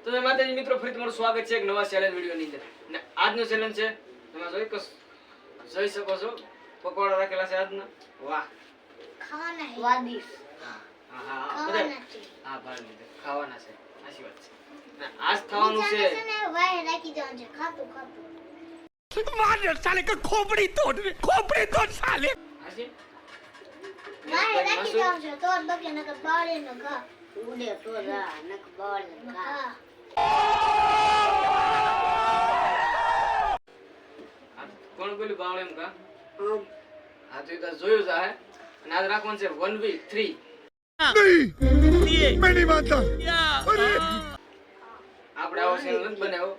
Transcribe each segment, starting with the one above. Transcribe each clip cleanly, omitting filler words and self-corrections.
તો માતાજી મિત્રો ફરી તમારું સ્વાગત છે એક નવા ચેલેન્જ વિડિયોની અંદર. અને આજનો ચેલેન્જ છે તમે જોઈ શકો છો પકોડા રાખેલા છે આજના. વાહ ખાવાના છે સ્વાદિષ્ટ. હા ભાઈ ખાવાના છે. આશી વાત છે. આજ ખાવાનું છે ને વાય રાખી દેવાનું છે ખાતું मार साले का खोपड़ी तोड़ साले આશી વાય રાખી દેવાનું છે તો બકે નકર બાળે ન ખા ઉડે તો રા નક બાળે ખા કોણ બોલ્યું બાવળ એમ કા? હા તો એ તો જોયું છે. અને આજ રાખવાનું છે 1v3. मैं नहीं मानता આપણે આવો ચેલેન્જ નથી બનાવ્યો.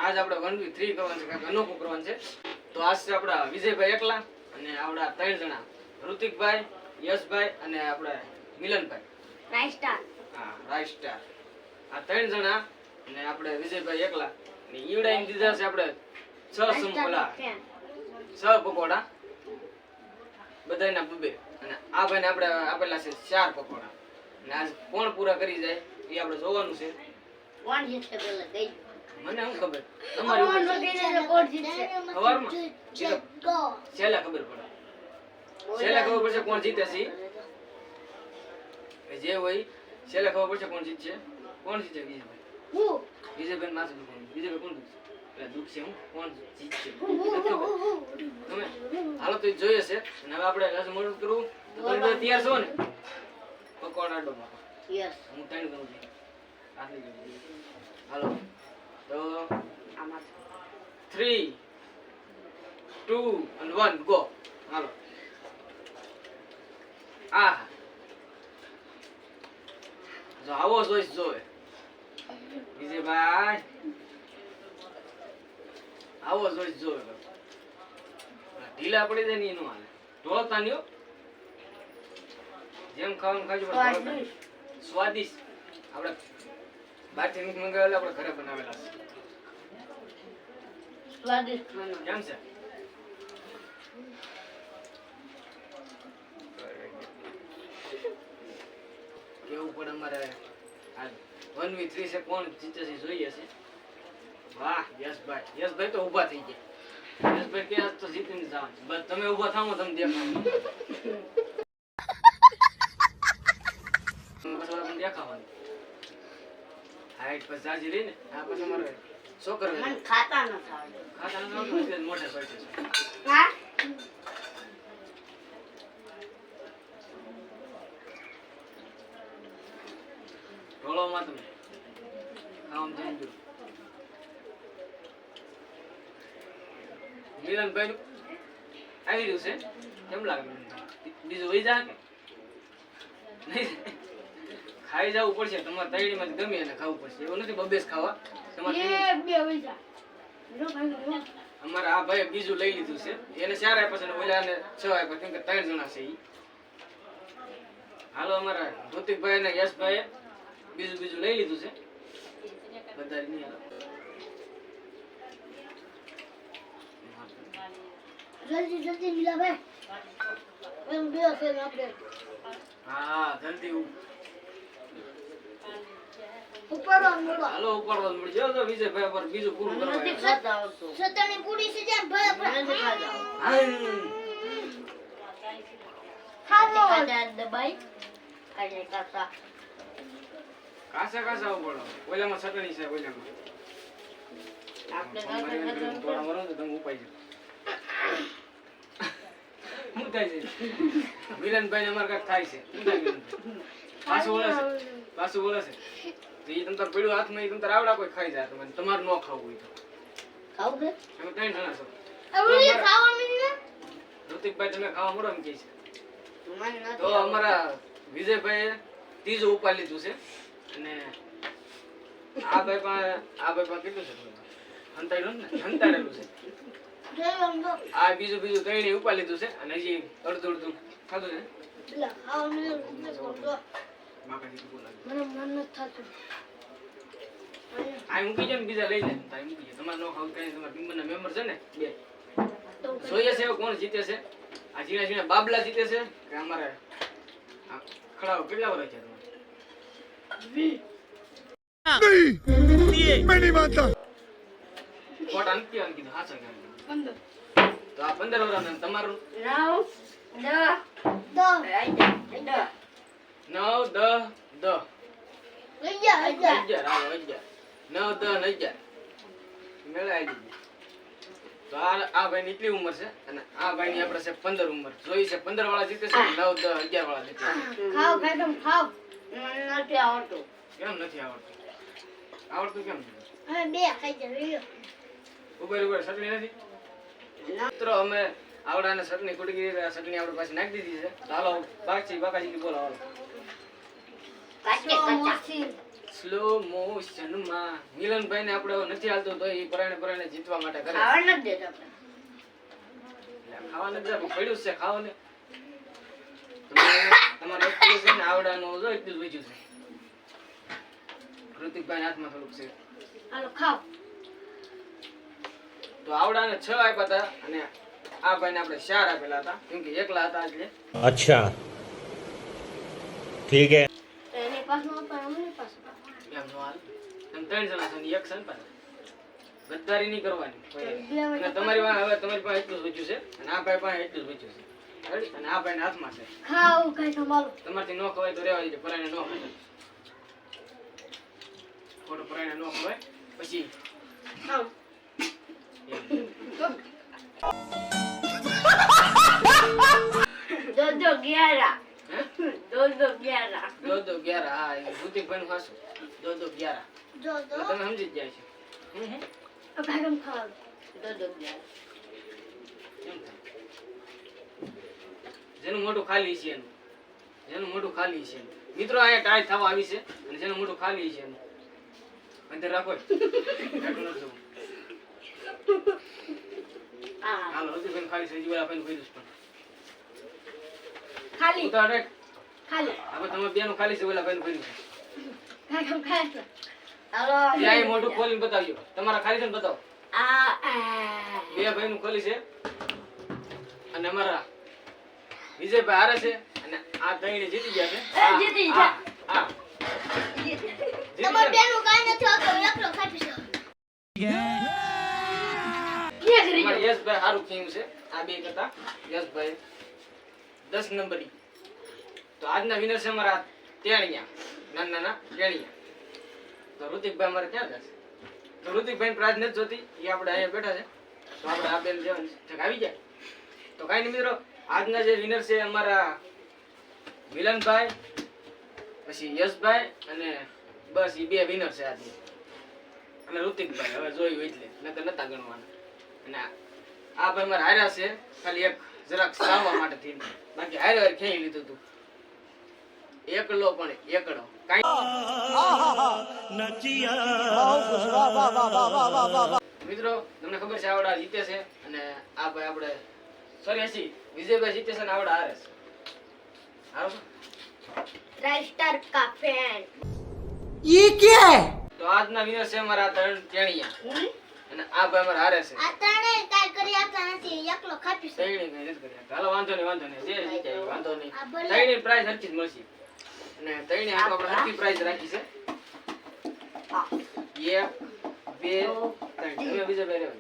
આજ આપણે 1v3 કરવાનું છે, કાંઈક અનોખું કરવાનું છે. તો આજ છે આપણા વિજયભાઈ એકલા અને આપણા 3 જણા ઋતિકભાઈ, યશભાઈ અને આપણે મિલનભાઈ. રાઈસ્ટાર હા રાઈસ્ટાર. આ 3 જણા અને આપણે વિજયભાઈ એકલા અને ઈવડાઈને દીધા છે આપણે 6 સમોલા 6 પકોડા બધાયના બબે. અને આ ભાઈને આપણે આપેલા છે 4 પકોડા. અને આજ કોણ પૂરા કરી જાય એ આપણે જોવાનું છે. કોણ જીતશે પેલા કઈ મને શું ખબર, તમારી ઉપર છે. કોણ જીતશે સવારમાં છેલ્લા ખબર પડે. છેલ્લા ખબર પડશે કોણ જીતે છે. જે હોય છેલ્લા ખબર પડશે કોણ જીતશે. કોણ જીતે? વિજયભાઈ. હું વિજયભાઈ માથું દુખવાનું. વિજયભાઈ કોણ દુખશે? એટલે દુખશે હું કોણ જીતશે તમે હાલો તો જોઈએ છે. અને હવે આપણે રસ મોડું કરવું તો તમે બધા તૈયાર છો ને? પકોડા ડો બાપા. યસ હું 3 કરું છું. આટલી ગઈ. હાલો તો આમાં 3 2 and 1 ગો. હાલો. આ જો આવો જોઈશ જોવે વિજયભાઈ, આવો જોઈશ જોવે. ઢીલા પડી જાય ને એનું હાલે ઢોળતા નહીં હો. જેમ ખાવાનું ખાજો પણ ઢોળતા નહીં. સ્વાદિષ્ટ. આપણે બહારથી નથી મંગાવેલા, આપણે ઘરે બનાવેલા છે. સ્વાદિષ્ટ કેમ છે? કેવું પડે અમારે આ 1v3 છે, કોણ જીતે છે જોઈએ છે. વાહ યશભાઈ. યશભાઈ તો ઊભા થઈ ગયા. યશભાઈ કે આજ તો જીતીને જવાનું. બસ તમે ઊભા થાઓ, તમે દેખાવાનું. દેખાવાનું હાઈટ પર જાજી રહી ને આ પછી અમારે છોકરો મન ખાતા ન થાવ ખાતા નથી એટલે મોઢે પડશે. હા ઢોળોમાં તમે આમ જઈ મિલનભાઈ નું આવી રહ્યું છે. કેમ લાગે બીજું વહી જા કે નહીં? ખાઈ જવું પડશે. તમારે તૈડીમાંથી ગમે એને ખાવું પડશે. એવું નથી બબેસ ખાવા. તમારે અમારા આ ભાઈ બીજું લઈ લીધું છે. એને 4 આપ્યા છે અને ઓલાને 6 આપ્યા, કેમ કે 3 જણા છે ઈ. હાલો અમારા ઋતિકભાઈ અને યશભાઈ બીજું લઈ લીધું છે. વધારે નહીં હાલો. જલ્દી લીલા ભાઈ એમ બે છે આપણે હા જલ્દી ઉપર મોડો હાલો ઉપાડવા મળી જાવ તો વિજયભાઈ પર બીજું પૂરું કરવા. સતણી પૂરી છે જાન ભલે ખાવો કાકા દબાઈ કાજે કાકા કાસા ઉપાડો. ઓલામાં ચટણી છે. ઓલામાં આપણે થોડા મરો તો તમે ઉપાઈ જાવ. શું થાય છે? મિલનભાઈ અમારે કાંઈક થાય છે. શું થાય મિલનભાઈ? પાછું બોલે છે. તો એ તમ તાર પડ્યું હાથમાં, એ તમ તાર આવડા કોઈ ખાઈ જાય. તમારે ન ખાવું હોય તો ખાવ કે અમે 3 જણા છો. અવળી ખાવા મીને ઋતિકભાઈ તમે ખાવા મળો એમ કહે છે. મને નથી તો અમારા વિજયભાઈએ ત્રીજું ઉપાડી લીધું છે. અને આ ભાઈ પણ કેટલું છે? હંતાડેલું છે. આ બીજું 3 ઉપાડી લીધું છે. અને હજી અડધું ખાધું છે. પેલા ખાવા મીને માકાજી બોલાવે. મને મન ન થાતું આ મૂકી જાય ને બીજા લઈ લે. આ મૂકી જાય. તમારે નો ખાવ કઈ તમારા ટીમના મેમ્બર છે ને 2 જોઈએ છે કોણ જીતે છે. આ ઝીણા બાબલા જીતે છે કે અમારે ખડાઓ કેટલા વર્ષ છે તમારે? 20 नहीं मैं नहीं मानता ખોટા નથી કહેવાનું કીધું, હાચું કહેવાનું. તો આ 15 વર્ષનું તમારું 9 10 10 11 આવો 11 9 10 ને 11 મેળાઈ દીધી. તો આ ભાઈ ની એટલી ઉંમર છે અને આ ભાઈ ની આપણે છે 15 ઉંમર. જોઈ છે 15 વાળા જીતે છે, 9 10 11 વાળા જીતે છે. ખાવ મેડમ ખાવ નથી આવડતું કેમ નથી આવડતું? આવડતું કેમ નથી? હવે બે ખાઈ જાય ઉપર ચટણી નથી. મિત્રો અમે આવડાને ચટણી કુટી ગઈ, આ ચટણી આપણે પાછી નાખી દીધી છે. તો હાલો બાકાજી બોલો હાલો. સ્લો મોશન માં મિલનભાઈ ને આપણે નથી હાલતું તો એ પરાણે જીતવા માટે કરે. ખાવા નથી દેતા આપણે. એટલે ખાવા નથી દેતા, પણ પડ્યું જ છે ખાવા ને. તમારે એટલું છે ને આવડાનું જો એટલું જ બચ્યું છે. ઋતિકભાઈ હાથમાં થોડુંક છે. હાલો ખાવ. તો આવડાને 6 આપ્યા હતા અને આ ભાઈને આપણે 4 આપેલા હતા કેમ કે એકલા હતા એટલે. अच्छा ठीक है તો એની પાસમાં પણ અમની પાસે એમ નો હાલ. એમ 3 જણા છે ને એક છે ને પાછા. ગદ્દારી નહીં કરવાની. અને તમારી પાસે હવે તમારી પાસે એટલું જ બચ્યું છે અને આ ભાઈ પાસે એટલું જ બચ્યું છે. રેડી? અને આ ભાઈને હાથમાં છે. ખાવ કઈ સંભાળો. તમારથી ન ખવાય તો રહેવા દેજો, પરાણે ન ખવાય. ખોટું પરાણે ન ખવાય પછી ખાવ. દો 11 હે? દો 11 દો 11 હા એ ઋતિકભાઈનું ખાસું. દો 11 જો એટલે તમે સમજી જ જાય છે. ભાગમ ખાવ. દો 11 એમ થાય. જેનું મોઢું ખાલી છે એનું. જેનું મોઢું ખાલી છે એનું. મિત્રો અહીંયા ટાઈટ થવા આવી છે અને જેનું મોઢું ખાલી છે એનું અંદર રાખો. બેઠું નથી જવું. આ હાલો ઋતિકભાઈ ખાલી છે, જીવાલા ભાઈનું કીધું છે પણ. ખાલી ઉતાર રે. ખાલી હવે તમે બેનું ખાલી છે, ઓલા ભાઈનું કીધું છે. ભાગમ ખાય. હાલો ત્યાં એ મોઢું ખોલીને બતાવજો. તમારા ખાલી છે ને બતાવો. આ બે ભાઈનું ખોલી છે અને અમારા વિજયભાઈ હારે છે અને આ ત્રણે જીતી ગયા છે. જીતી ગયા. હા તમાર બેનું કાઈ નથી આવતું, એકલો ખાટી છે. અમારા યશભાઈ હારું થયું છે. આ બે કરતા યશભાઈ 10 નંબરી. તો આજના વિનર છે અમારા ટેણિયા, નાના ટેણિયા. તો ઋતિકભાઈ અમારે ક્યાં જશે? તો ઋતિકભાઈ પ્રાઇઝ નથી જોતી, એ આપણે અહીંયા બેઠા છે. તો આપણે આ બેન જવાનું છે, આવી જાય. તો કાંઈ નહીં મિત્રો, આજના જે વિનર છે અમારા મિલનભાઈ, પછી યશભાઈ અને બસ એ બે વિનર છે આજે. અને ઋતિકભાઈ હવે જોયું એટલે નકર નતા ગણવાના. અને આ ભાઈ મારે હાર્યા છે ખાલી એક જરાક સાવવા માટે થી, બાકી હારે ખેઈ લીધું હતું. એકલો પણ એકડો કાઈ. મિત્રો તમને ખબર છે આવડા જીતે છે અને આ ભાઈ આપણે સોરી વિજયભાઈ જીતે છે અને આવડા હારે છે. હારો છો? राइस्टर का फैन ये क्या है? તો આજના વિનર છે અમારા ત્રણ ટેણિયા અને આ ભાઈ અમારા હારે છે. આ ત્રણે કાઈ કરી આપતા નથી, એકલો ખાટી છે. ત્રણેય કઈ નથી કર્યા. હાલો વાંધો નહીં જે જીતે એ વાંધો નહીં. આ ભલે. ત્રણેય પ્રાઇઝ હરખી જ મળશે અને ત્રણેય આપણે હરખી પ્રાઇઝ રાખી છે. 1 2 3 તમે બીજા બે રહેવા.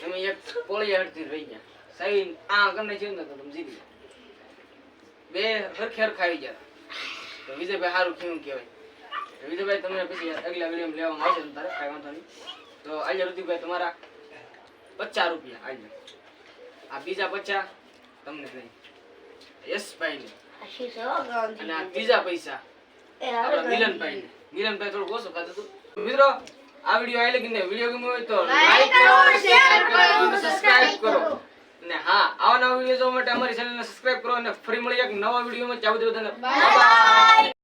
તમે એક પોળી હરખી રહી ગયા. સાઈન આ ગમે છે ને તો તમે જીતી ગયા. બે હરખે હરખા આવી ગયા. તો વિજયભાઈ સારું કેવું કહેવાય. તો વિજયભાઈ તમને પછી આગલા વિડીયોમાં લેવામાં આવશે તારે કાંઈ વાંધો નહીં. તો આજે ઋતિકભાઈ તમારા 50 રૂપિયા આજે. આ બીજા 50 તમને નહીં, યશભાઈ ને. હસી છે હો ગાંધી. અને આ ત્રીજા પૈસા એ આપણા હવે મિલનભાઈ ને. મિલનભાઈ થોડું ઓછું ખાતું હતું. મિત્રો આ વિડીયો આઈ લાગીને વિડીયો ગમ્યો હોય તો Like લાઈક કરો, કરો, share શેર કરો, કરો અને સબસ્ક્રાઇબ subscribe કરો. કરો. અને હા આવા નવા વિડીયો જોવા માટે અમારી ચેનલને સબસ્ક્રાઇબ કરો અને ફરી મળીએ એક નવા વિડીયોમાં. ચાલો બધાને Bye.